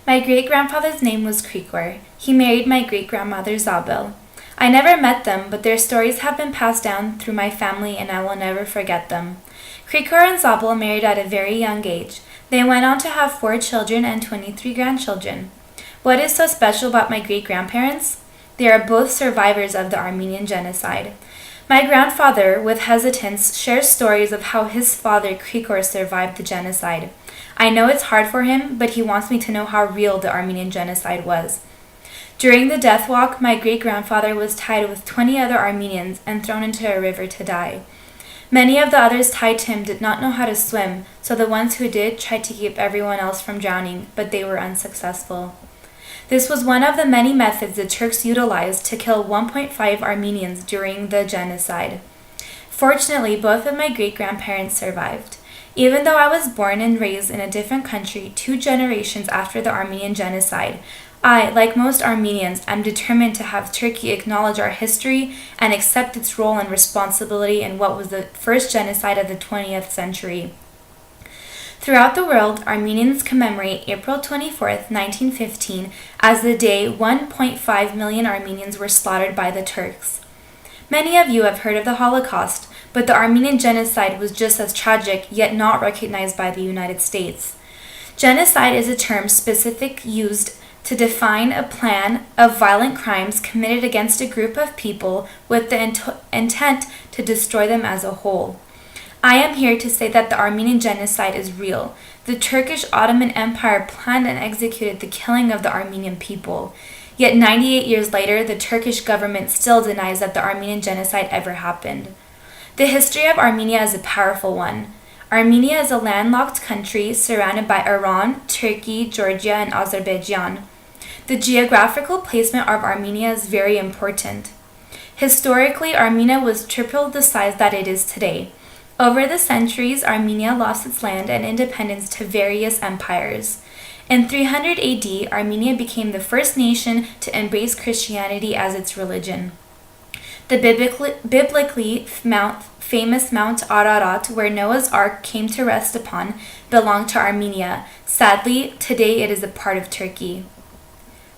My great-grandfather's name was Krikor. He married my great-grandmother Zabel. I never met them, but their stories have been passed down through my family and I will never forget them. Krikor and Zabel married at a very young age. They went on to have 4 children and 23 grandchildren. What is so special about my great-grandparents? They are both survivors of the Armenian Genocide. My grandfather, with hesitance, shares stories of how his father Krikor survived the genocide. I know it's hard for him, but he wants me to know how real the Armenian Genocide was. During the death walk, my great-grandfather was tied with 20 other Armenians and thrown into a river to die. Many of the others tied to him did not know how to swim, so the ones who did tried to keep everyone else from drowning, but they were unsuccessful. This was one of the many methods the Turks utilized to kill 1.5 Armenians during the genocide. Fortunately, both of my great-grandparents survived. Even though I was born and raised in a different country 2 generations after the Armenian Genocide, I, like most Armenians, am determined to have Turkey acknowledge our history and accept its role and responsibility in what was the first genocide of the 20th century. Throughout the world, Armenians commemorate April 24, 1915, as the day 1.5 million Armenians were slaughtered by the Turks. Many of you have heard of the Holocaust, but the Armenian Genocide was just as tragic, yet not recognized by the United States. Genocide is a term used to define a plan of violent crimes committed against a group of people with the intent to destroy them as a whole. I am here to say that the Armenian Genocide is real. The Turkish Ottoman Empire planned and executed the killing of the Armenian people. Yet 98 years later, the Turkish government still denies that the Armenian Genocide ever happened. The history of Armenia is a powerful one. Armenia is a landlocked country surrounded by Iran, Turkey, Georgia, and Azerbaijan. The geographical placement of Armenia is very important. Historically, Armenia was triple the size that it is today. Over the centuries, Armenia lost its land and independence to various empires. In 300 AD, Armenia became the first nation to embrace Christianity as its religion. The biblically famous Mount Ararat, where Noah's Ark came to rest upon, belonged to Armenia. Sadly, today it is a part of Turkey.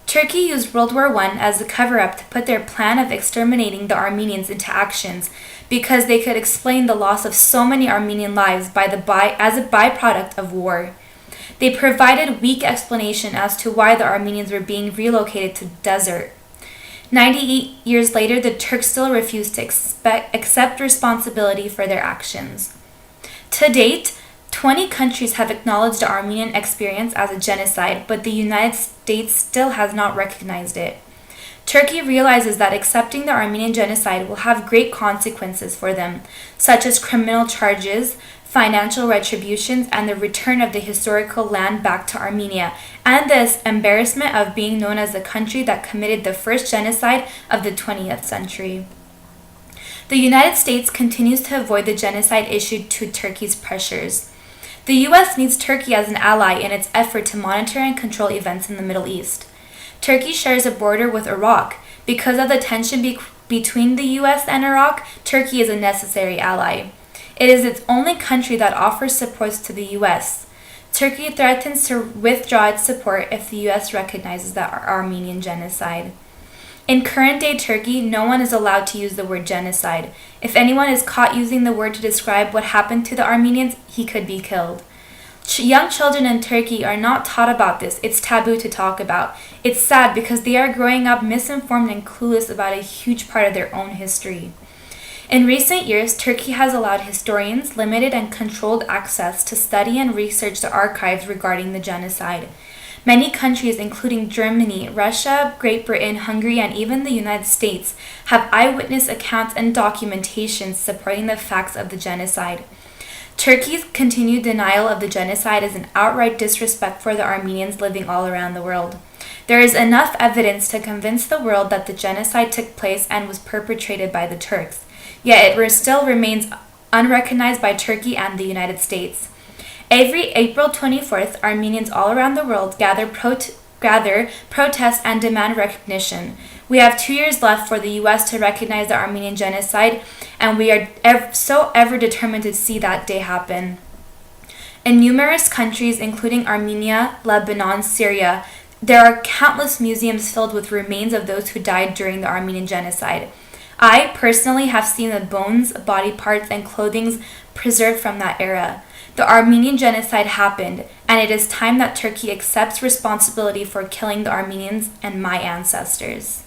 Turkey used World War I as a cover-up to put their plan of exterminating the Armenians into actions because they could explain the loss of so many Armenian lives as a byproduct of war. They provided weak explanation as to why the Armenians were being relocated to the desert. 98 years later, the Turks still refused to accept responsibility for their actions. To date, 20 countries have acknowledged the Armenian experience as a genocide, but the United States still has not recognized it. Turkey realizes that accepting the Armenian Genocide will have great consequences for them, such as criminal charges, financial retributions, and the return of the historical land back to Armenia, and this embarrassment of being known as the country that committed the first genocide of the 20th century. The United States continues to avoid the genocide issue to Turkey's pressures. The U.S. needs Turkey as an ally in its effort to monitor and control events in the Middle East. Turkey shares a border with Iraq. Because of the tension between the U.S. and Iraq, Turkey is a necessary ally. It is its only country that offers support to the U.S. Turkey threatens to withdraw its support if the U.S. recognizes the Armenian Genocide. In current-day Turkey, no one is allowed to use the word genocide. If anyone is caught using the word to describe what happened to the Armenians, he could be killed. Young children in Turkey are not taught about this. It's taboo to talk about. It's sad because they are growing up misinformed and clueless about a huge part of their own history. In recent years, Turkey has allowed historians limited and controlled access to study and research the archives regarding the genocide. Many countries, including Germany, Russia, Great Britain, Hungary, and even the United States, have eyewitness accounts and documentation supporting the facts of the genocide. Turkey's continued denial of the genocide is an outright disrespect for the Armenians living all around the world. There is enough evidence to convince the world that the genocide took place and was perpetrated by the Turks, yet it still remains unrecognized by Turkey and the United States. Every April 24th, Armenians all around the world gather, protest, and demand recognition. We have 2 years left for the U.S. to recognize the Armenian Genocide, and we are ever determined to see that day happen. In numerous countries, including Armenia, Lebanon, Syria, There are countless museums filled with remains of those who died during the Armenian Genocide. I personally have seen the bones, body parts, and clothing preserved from that era. The Armenian Genocide happened, and it is time that Turkey accepts responsibility for killing the Armenians and my ancestors.